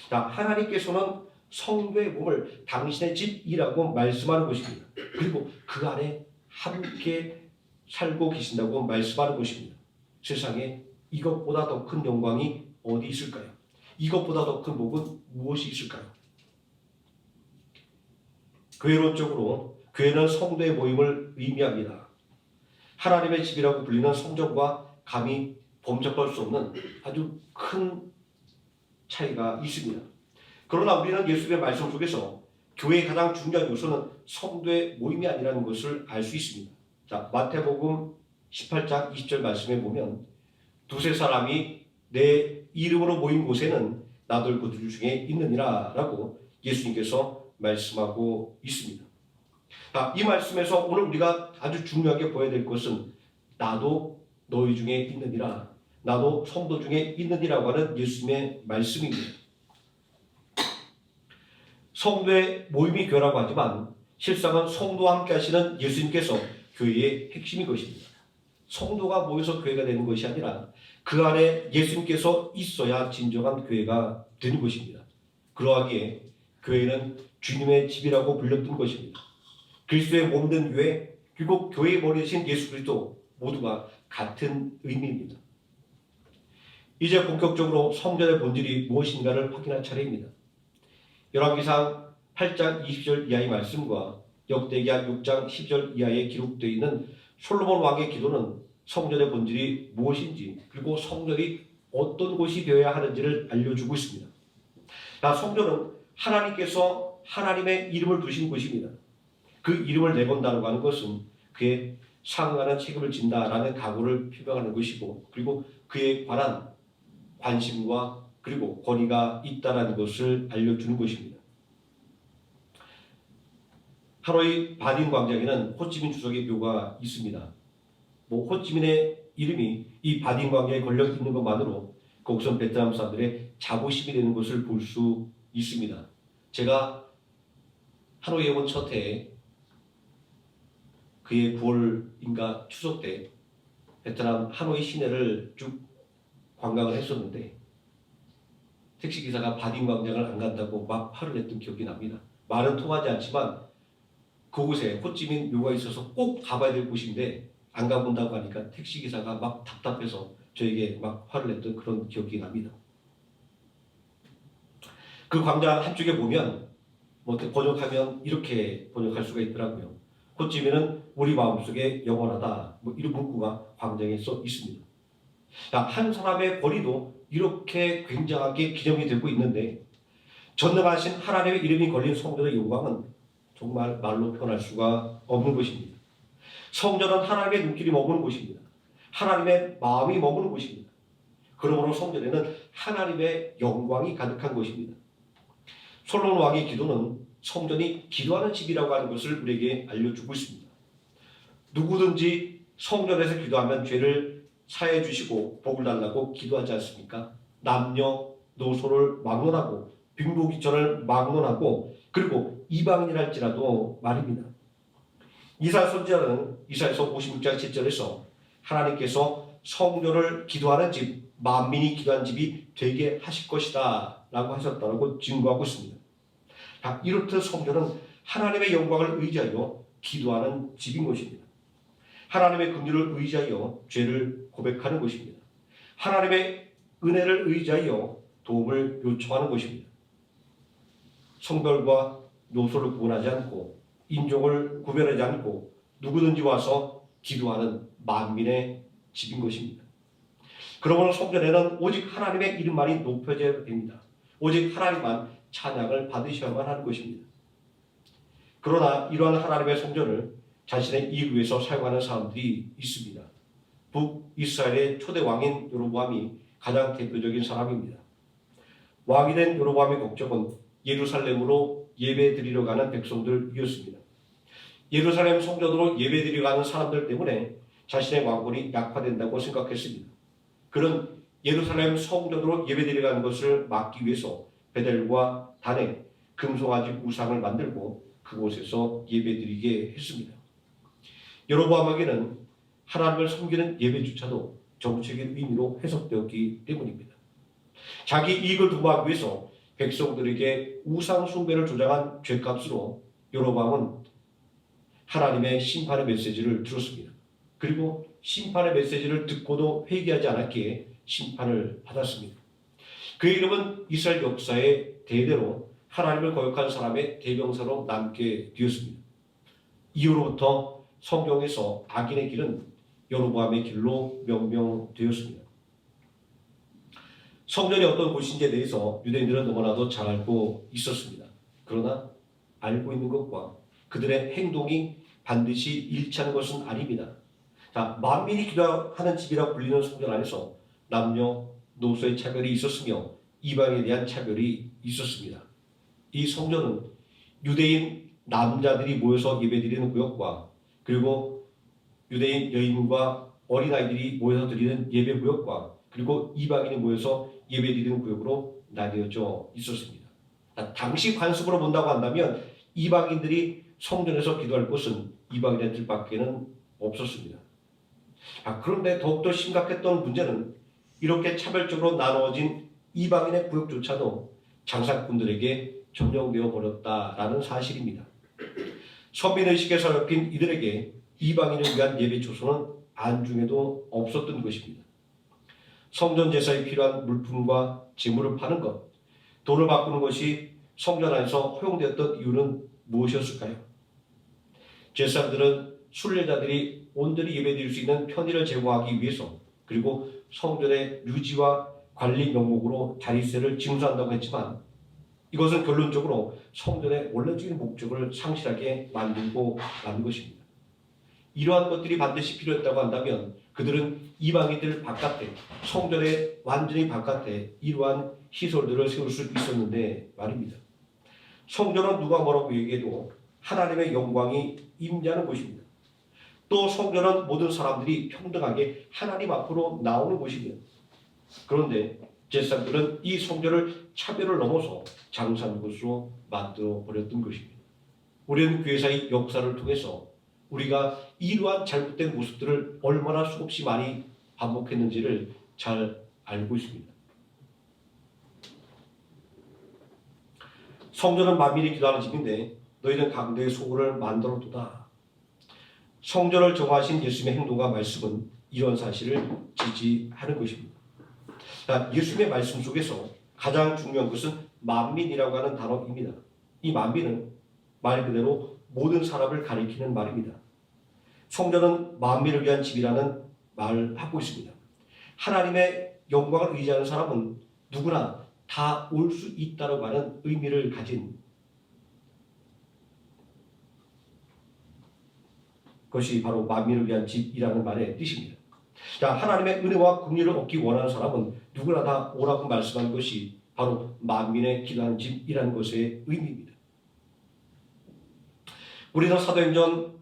Speaker 1: 하나님께서는 성도의 몸을 당신의 집이라고 말씀하는 것입니다. 그리고 그 안에 함께 살고 계신다고 말씀하는 것입니다. 세상에 이것보다 더 큰 영광이 어디 있을까요? 이것보다 더 큰 복은 무엇이 있을까요? 교회론적으로 교회는 성도의 모임을 의미합니다. 하나님의 집이라고 불리는 성전과 감히 범접할 수 없는 아주 큰 차이가 있습니다. 그러나 우리는 예수님의 말씀 속에서 교회의 가장 중요한 요소는 성도의 모임이 아니라는 것을 알 수 있습니다. 마태복음 18장 20절 말씀에 보면 두세 사람이 내 이름으로 모인 곳에는 나도 그들 중에 있느니라 라고 예수님께서 말씀하고 있습니다. 이 말씀에서 오늘 우리가 아주 중요하게 보아야 될 것은 나도 너희 중에 있느니라, 나도 성도 중에 있느니라고 하는 예수님의 말씀입니다. 성도의 모임이 교회라고 하지만 실상은 성도와 함께 하시는 예수님께서 교회의 핵심인 것입니다. 성도가 모여서 교회가 되는 것이 아니라 그 안에 예수님께서 있어야 진정한 교회가 되는 것입니다. 그러하기에 교회는 주님의 집이라고 불렸던 것입니다. 그리스도의 몸된 교회, 그리고 교회의 머리 대신 예수 그리스도 모두가 같은 의미입니다. 이제 본격적으로 성전의 본질이 무엇인가를 확인할 차례입니다. 열왕기상 8장 20절 이하의 말씀과 역대기하 6장 10절 이하에 기록되어 있는 솔로몬 왕의 기도는 성전의 본질이 무엇인지 그리고 성전이 어떤 곳이 되어야 하는지를 알려주고 있습니다. 성전은 하나님께서 하나님의 이름을 두신 곳입니다. 그 이름을 내건다고 하는 것은 그의 상응하는 책임을 진다라는 각오를 표명하는 것이고 그리고 그에 관한 관심과 그리고 권위가 있다는 것을 알려주는 것입니다. 하노이 바딘 광장에는 호찌민 주석의 묘가 있습니다. 호찌민의 이름이 이 바딘 광장에 걸려 있는 것만으로 거기서 베트남 사람들의 자부심이 되는 것을 볼 수 있습니다. 제가 하노이에 온 첫 해에 그의 9월인가 추석 때 베트남 하노이 시내를 쭉 관광을 했었는데 택시기사가 바딘 광장을 안 간다고 막 화를 냈던 기억이 납니다. 말은 통하지 않지만 그곳에 호찌민 묘가 있어서 꼭 가봐야 될 곳인데 안 가본다고 하니까 택시기사가 막 답답해서 저에게 막 화를 냈던 그런 기억이 납니다. 그 광장 한쪽에 보면 번역하면 이렇게 번역할 수가 있더라고요. 호찌민은 우리 마음속에 영원하다. 이런 문구가 광장에 써 있습니다. 한 사람의 거리도 이렇게 굉장하게 기념이 되고 있는데 전능하신 하나님의 이름이 걸린 성전의 영광은 정말 말로 표현할 수가 없는 것입니다. 성전은 하나님의 눈길이 머무는 곳입니다. 하나님의 마음이 머무는 곳입니다. 그러므로 성전에는 하나님의 영광이 가득한 것입니다. 솔로몬 왕의 기도는 성전이 기도하는 집이라고 하는 것을 우리에게 알려주고 있습니다. 누구든지 성전에서 기도하면 죄를 사해 주시고 복을 달라고 기도하지 않습니까? 남녀노소를 막론하고 빈부귀천을 막론하고 그리고 이방인이랄지라도 말입니다. 이사야 선지자는 이사야서 56장 7절에서 하나님께서 성전을 기도하는 집, 만민이 기도하는 집이 되게 하실 것이다 라고 하셨다고 증거하고 있습니다. 이렇듯 성전은 하나님의 영광을 의지하여 기도하는 집인 것입니다. 하나님의 긍휼을 의지하여 죄를 고백하는 것입니다. 하나님의 은혜를 의지하여 도움을 요청하는 것입니다. 성별과 노소를 구분하지 않고 인종을 구별하지 않고 누구든지 와서 기도하는 만민의 집인 것입니다. 그러므로 성전에는 오직 하나님의 이름만이 높여져야 됩니다. 오직 하나님만 찬양을 받으셔야만 하는 것입니다. 그러나 이러한 하나님의 성전을 자신의 이익을 위해서 사용하는 사람들이 있습니다. 북이스라엘의 초대 왕인 여로보암이 가장 대표적인 사람입니다. 왕이 된 여로보암의 목적은 예루살렘으로 예배드리러 가는 백성들이었습니다. 예루살렘 성전으로 예배드리러 가는 사람들 때문에 자신의 왕권이 약화된다고 생각했습니다. 그는 예루살렘 성전으로 예배드리러 가는 것을 막기 위해서 베델과 단에 금송아지 우상을 만들고 그곳에서 예배드리게 했습니다. 여로보암에게는 하나님을 섬기는 예배조차도 정치적인 의미로 해석되었기 때문입니다. 자기 이익을 도모하기 위해서 백성들에게 우상 숭배를 조장한 죄값으로 여로보암은 하나님의 심판의 메시지를 들었습니다. 그리고 심판의 메시지를 듣고도 회개하지 않았기에 심판을 받았습니다. 그의 이름은 이스라엘 역사의 대대로 하나님을 거역한 사람의 대명사로 남게 되었습니다. 이후로부터 성경에서 악인의 길은 여로보암의 길로 명명되었습니다. 성전이 어떤 곳인지에 대해서 유대인들은 너무나도 잘 알고 있었습니다. 그러나 알고 있는 것과 그들의 행동이 반드시 일치하는 것은 아닙니다. 만민이 기도하는 집이라고 불리는 성전 안에서 남녀, 노소의 차별이 있었으며 이방에 대한 차별이 있었습니다. 이 성전은 유대인 남자들이 모여서 예배드리는 구역과 그리고 유대인 여인과 어린아이들이 모여서 드리는 예배 구역과 그리고 이방인이 모여서 예배드리는 구역으로 나뉘어져 있었습니다. 당시 관습으로 본다고 한다면 이방인들이 성전에서 기도할 곳은 이방인들밖에는 없었습니다. 그런데 더욱더 심각했던 문제는 이렇게 차별적으로 나누어진 이방인의 구역조차도 장사꾼들에게 점령되어 버렸다라는 사실입니다. 선민의식에 사로잡힌 이들에게 이방인을 위한 예배 초소는 안중에도 없었던 것입니다. 성전 제사에 필요한 물품과 재물을 파는 것, 돈을 바꾸는 것이 성전 안에서 허용되었던 이유는 무엇이었을까요? 제사장들은 순례자들이 온전히 예배드릴 수 있는 편의를 제공하기 위해서 그리고 성전의 유지와 관리 명목으로 자리세를 징수한다고 했지만 이것은 결론적으로 성전의 원론적인 목적을 상실하게 만들고 만 것입니다. 이러한 것들이 반드시 필요했다고 한다면 그들은 이방인들 바깥에 성전의 완전히 바깥에 이러한 시설들을 세울 수 있었는데 말입니다. 성전은 누가 뭐라고 얘기해도 하나님의 영광이 임재하는 곳입니다. 또 성전은 모든 사람들이 평등하게 하나님 앞으로 나오는 곳입니다. 그런데 제사장들은 이 성전을 차별을 넘어서 장사하는 곳으로 만들어 버렸던 것입니다. 우리는 교회사의 역사를 통해서 우리가 이러한 잘못된 모습들을 얼마나 수없이 많이 반복했는지를 잘 알고 있습니다. 성전은 만민이 기도하는 집인데 너희는 강도의 소굴을 만들어두다. 성전을 정하신 예수님의 행동과 말씀은 이런 사실을 지지하는 것입니다. 예수님의 말씀 속에서 가장 중요한 것은 만민이라고 하는 단어입니다. 이 만민은 말 그대로 모든 사람을 가리키는 말입니다. 성전은 만민을 위한 집이라는 말을 하고 있습니다. 하나님의 영광을 의지하는 사람은 누구나 다 올 수 있다고 하는 의미를 가진 것이 바로 만민을 위한 집이라는 말의 뜻입니다. 하나님의 은혜와 긍휼을 얻기 원하는 사람은 누구나 다 오라고 말씀한 것이 바로 만민의 기도하는 집이라는 것의 의미입니다. 우리는 사도행전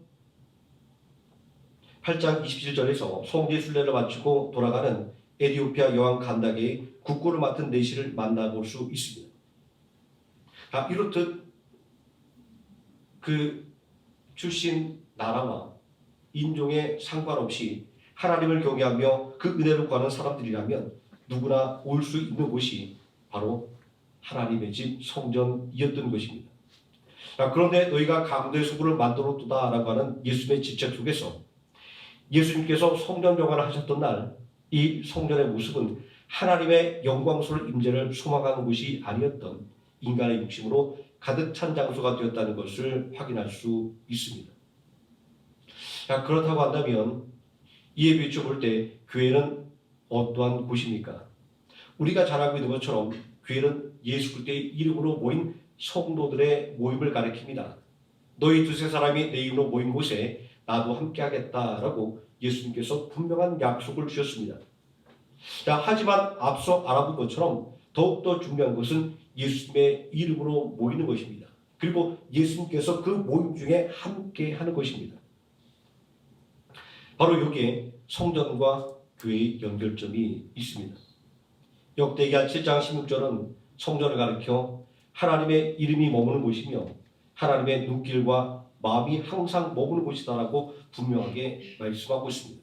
Speaker 1: 8장 27절에서 성지 순례를 마치고 돌아가는 에티오피아 여왕 간다게의 국고를 맡은 내시를 만나볼 수 있습니다. 이렇듯 그 출신 나라와 인종에 상관없이 하나님을 경외하며 그 은혜를 구하는 사람들이라면 누구나 올 수 있는 곳이 바로 하나님의 집 성전이었던 것입니다. 그런데 너희가 강도의 수구를 만들었도다라고 하는 예수님의 지적 속에서 예수님께서 성전 영화를 하셨던 날 이 성전의 모습은 하나님의 영광스러운 임재를 소망하는 곳이 아니었던 인간의 욕심으로 가득 찬 장소가 되었다는 것을 확인할 수 있습니다. 그렇다고 한다면 이에 비추어 볼 때 교회는 어떠한 곳입니까? 우리가 잘 알고 있는 것처럼 교회는 예수 그리스도의 이름으로 모인 성도들의 모임을 가리킵니다. 너희 두세 사람이 내 이름으로 모인 곳에 나도 함께 하겠다라고 예수님께서 분명한 약속을 주셨습니다. 하지만 앞서 알아본 것처럼 더욱더 중요한 것은 예수님의 이름으로 모이는 것입니다. 그리고 예수님께서 그 모임 중에 함께 하는 것입니다. 바로 여기에 성전과 교회의 연결점이 있습니다. 역대기하 7장 16절은 성전을 가리켜 하나님의 이름이 머무는 곳이며 하나님의 눈길과 마음이 항상 머무는 곳이다라고 분명하게 말씀하고 있습니다.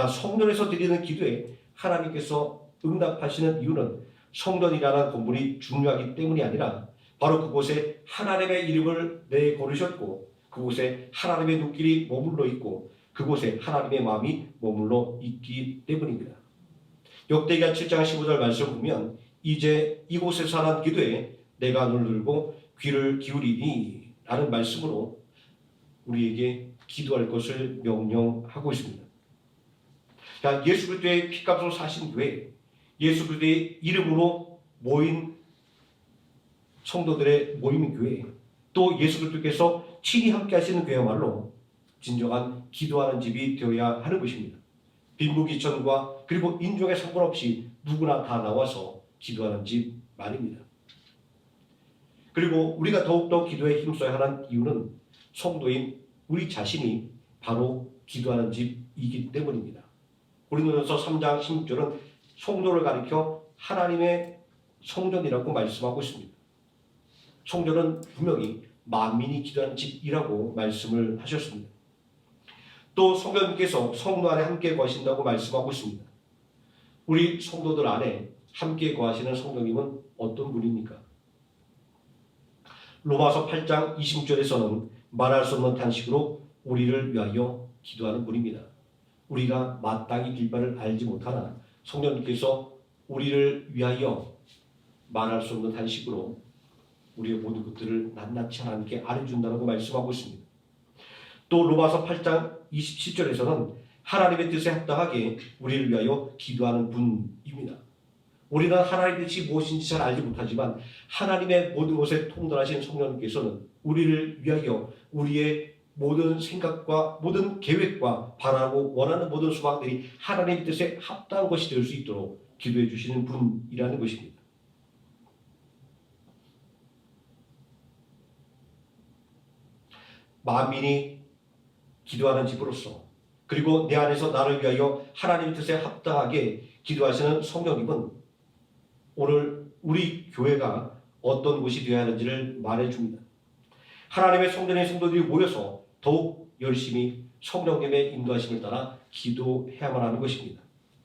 Speaker 1: 성전에서 드리는 기도에 하나님께서 응답하시는 이유는 성전이라는 건물이 중요하기 때문이 아니라 바로 그곳에 하나님의 이름을 내거르셨고 그곳에 하나님의 눈길이 머물러 있고 그곳에 하나님의 마음이 머물러 있기 때문입니다. 역대기하 7장 15절 말씀 보면 이제 이곳에서 하는 기도에 내가 눈을 들고 귀를 기울이니 라는 말씀으로 우리에게 기도할 것을 명령하고 있습니다. 예수 그리스도의 피값으로 사신 교회, 예수 그리스도의 이름으로 모인 성도들의 모임인 교회, 또 예수 그리스도께서 친히 함께 하시는 교회야말로 진정한 기도하는 집이 되어야 하는 것입니다. 빈부귀천과 그리고 인종에 상관없이 누구나 다 나와서 기도하는 집 말입니다. 그리고 우리가 더욱더 기도에 힘써야 하는 이유는 성도인 우리 자신이 바로 기도하는 집이기 때문입니다. 고린도전서 3장 16절은 성도를 가리켜 하나님의 성전이라고 말씀하고 있습니다. 성전은 분명히 만민이 기도하는 집이라고 말씀을 하셨습니다. 또 성령님께서 성도 안에 함께 거하신다고 말씀하고 있습니다. 우리 성도들 안에 함께 거하시는 성령님은 어떤 분입니까? 로마서 8장 26절에서는 말할 수 없는 탄식으로 우리를 위하여 기도하는 분입니다. 우리가 마땅히 빌바를 알지 못하나 성령님께서 우리를 위하여 말할 수 없는 탄식으로 우리의 모든 것들을 낱낱이 하나님께 알려준다고 말씀하고 있습니다. 또 로마서 8장 27절에서는 하나님의 뜻에 합당하게 우리를 위하여 기도하는 분입니다. 우리는 하나님의 뜻이 무엇인지 잘 알지 못하지만 하나님의 모든 것에 통달하신 성령님께서는 우리를 위하여 우리의 모든 생각과 모든 계획과 바라고 원하는 모든 소망들이 하나님의 뜻에 합당한 것이 될 수 있도록 기도해 주시는 분이라는 것입니다. 만민이 기도하는 집으로서 그리고 내 안에서 나를 위하여 하나님의 뜻에 합당하게 기도하시는 성령님은 오늘 우리 교회가 어떤 곳이 되어야 하는지를 말해줍니다. 하나님의 성전의 성도들이 모여서 더욱 열심히 성령님의 인도하심을 따라 기도해야만 하는 것입니다.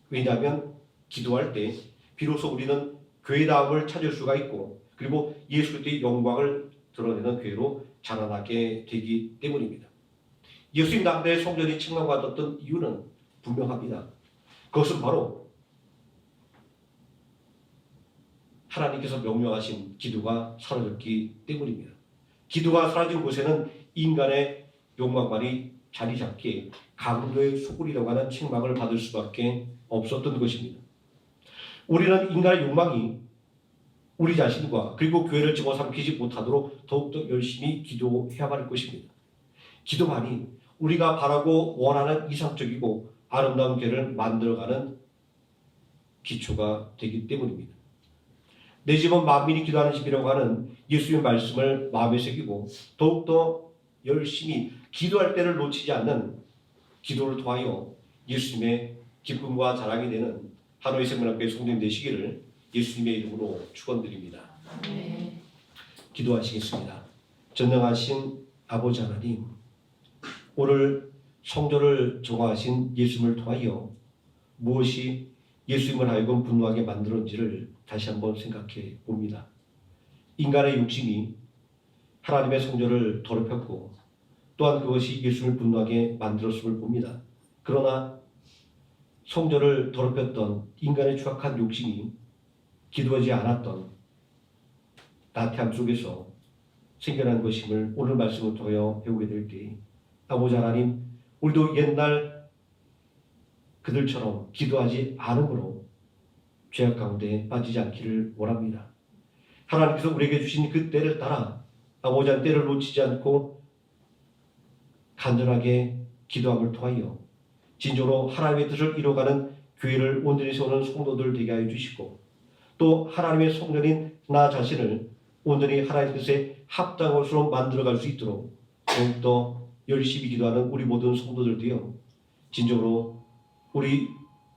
Speaker 1: 왜냐하면 기도할 때 비로소 우리는 교회다움을 찾을 수가 있고 그리고 예수 그리스도의 영광을 드러내는 교회로 자라나게 되기 때문입니다. 예수님 당대의 성전이 책망받았던 이유는 분명합니다. 그것은 바로 하나님께서 명령하신 기도가 사라졌기 때문입니다. 기도가 사라진 곳에는 인간의 욕망만이 자리 잡기에 강도의 소굴이라고 하는 책망을 받을 수밖에 없었던 것입니다. 우리는 인간의 욕망이 우리 자신과 그리고 교회를 집어삼키지 못하도록 더욱더 열심히 기도해야만 할 것입니다. 기도만이 우리가 바라고 원하는 이상적이고 아름다운 교회를 만들어가는 기초가 되기 때문입니다. 내 집은 만민이 기도하는 집이라고 하는 예수님의 말씀을 마음에 새기고 더욱더 열심히 기도할 때를 놓치지 않는 기도를 통하여 예수님의 기쁨과 자랑이 되는 하노이 생명학교의 성도님 되시기를 예수님의 이름으로 축원드립니다. 기도하시겠습니다. 전능하신 아버지 하나님, 오늘 성전을 정화하신 예수님을 통하여 무엇이 예수님을 하여금 분노하게 만들었는지를 다시 한번 생각해 봅니다. 인간의 욕심이 하나님의 성전을 더럽혔고 또한 그것이 예수님을 분노하게 만들었음을 봅니다. 그러나 성전을 더럽혔던 인간의 추악한 욕심이 기도하지 않았던 나태함 속에서 생겨난 것임을 오늘 말씀을 통하여 배우게 될 때 아버지 하나님, 우리도 옛날 그들처럼 기도하지 않음으로 죄악 가운데 빠지지 않기를 원합니다. 하나님께서 우리에게 주신 그 때를 따라 아버지 한 때를 놓치지 않고 간절하게 기도함을 통하여 진정으로 하나님의 뜻을 이루어가는 교회를 온전히 세우는 성도들 되게 하여 주시고 또 하나님의 성전인 나 자신을 온전히 하나님의 뜻에 합당한 것으로 만들어갈 수 있도록 더욱더 열심히 기도하는 우리 모든 성도들 되어 진정으로 우리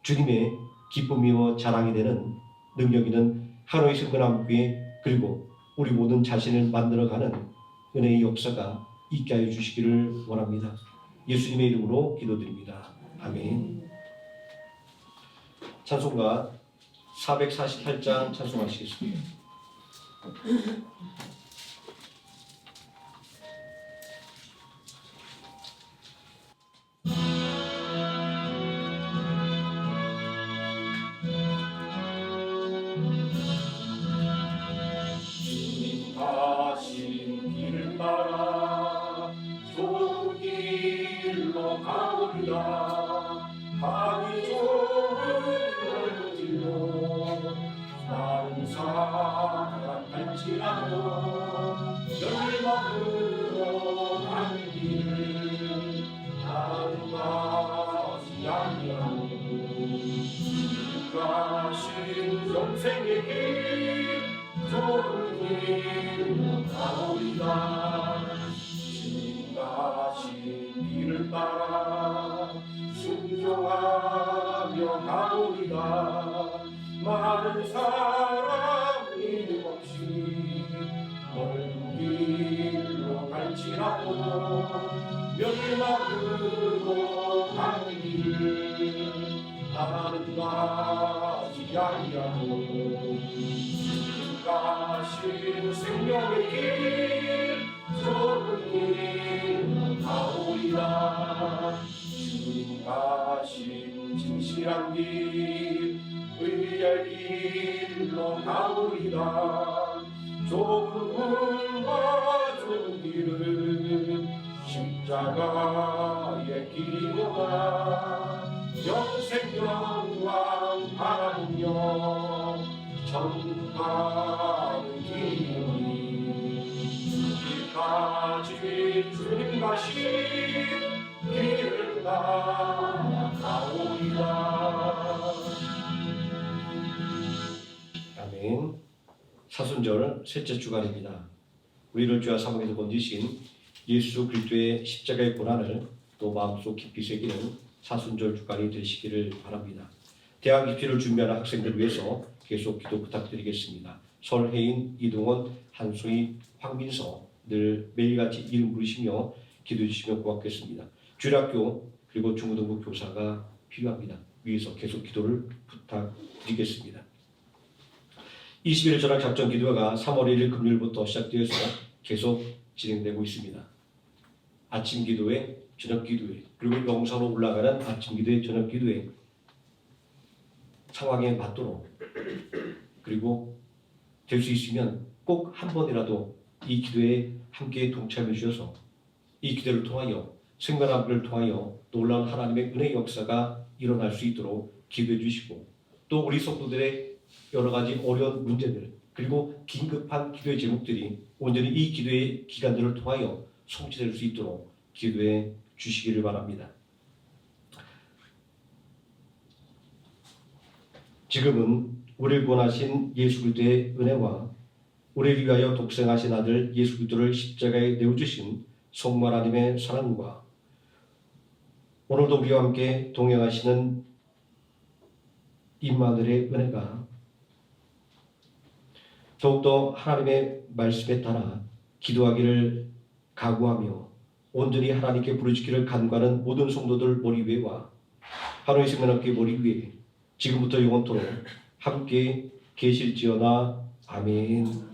Speaker 1: 주님의 기쁨이며 자랑이 되는 능력 있는 하나님의 성전함교회 그리고 우리 모든 자신을 만들어가는 은혜의 역사가 있게 하여 주시기를 원합니다. 예수님의 이름으로 기도드립니다. 아멘. 찬송가 448장 찬송하시겠습니다.
Speaker 2: 하신 길을 따라 좋은 길로 가오리라. 가기 좋은 길로 다른 사람 갈지라도 열망으로 가는 길을 다른 것이 아니라고. 가신 영생의 길 좋은 길로 가오리다. 주님 가신 길을 따라 순종하며 가오리다. 많은 사람 이름 없이 넓은 길로 갈지라도 멸망으로 가는 길을 나는 가지 아니하고. 가신 생명의 길 좋은 길 가오리라. 주님 가신 진실한 길 의의 길로 가오리라. 좁은 문과 좋은 길은 십자가의 길이로다. 영생 영광 바라보며 전가는 길이니 이까지 주님 가신 길을 따라가오리라.
Speaker 1: 아멘. 사순절 셋째 주간입니다. 우리를 죄와 사망에서 건지신 예수 그리스도의 십자가의 고난을 또 마음속 깊이 새기는 사순절 주간이 되시기를 바랍니다. 대학 입시를 준비하는 학생들을 위해서 계속 기도 부탁드리겠습니다. 설혜인, 이동원, 한소희, 황민서 늘 매일같이 이름 부르시며 기도해 주시면 고맙겠습니다. 주일학교 그리고 중고등부 교사가 필요합니다. 위에서 계속 기도를 부탁드리겠습니다. 21일 전학 작전 기도회가 3월 1일 금요일부터 시작되어서 계속 진행되고 있습니다. 아침 기도회, 저녁 기도회, 그리고 영상으로 올라가는 아침 기도회, 저녁 기도회 상황에 맞도록 그리고 될 수 있으면 꼭 한 번이라도 이 기도에 함께 동참해 주셔서 이 기도를 통하여 생명함을 통하여 놀라운 하나님의 은혜의 역사가 일어날 수 있도록 기도해 주시고 또 우리 성도들의 여러 가지 어려운 문제들 그리고 긴급한 기도의 제목들이 온전히 이 기도의 기간들을 통하여 성취될 수 있도록 기도해 주시기를 바랍니다. 지금은 우리를 구원하신 예수 그리스도의 은혜와 우리를 위하여 독생하신 아들 예수 그리스도를 십자가에 내어주신 성부 하나님의 사랑과 오늘도 우리와 함께 동행하시는 임마누엘의 은혜가 더욱더 하나님의 말씀에 따라 기도하기를 각오하며 온전히 하나님께 부르짖기를 간구하는 모든 성도들 머리 위에와 하루의 생명학교 머리 위에 지금부터 영원토록 함께 계실지어다. 아멘.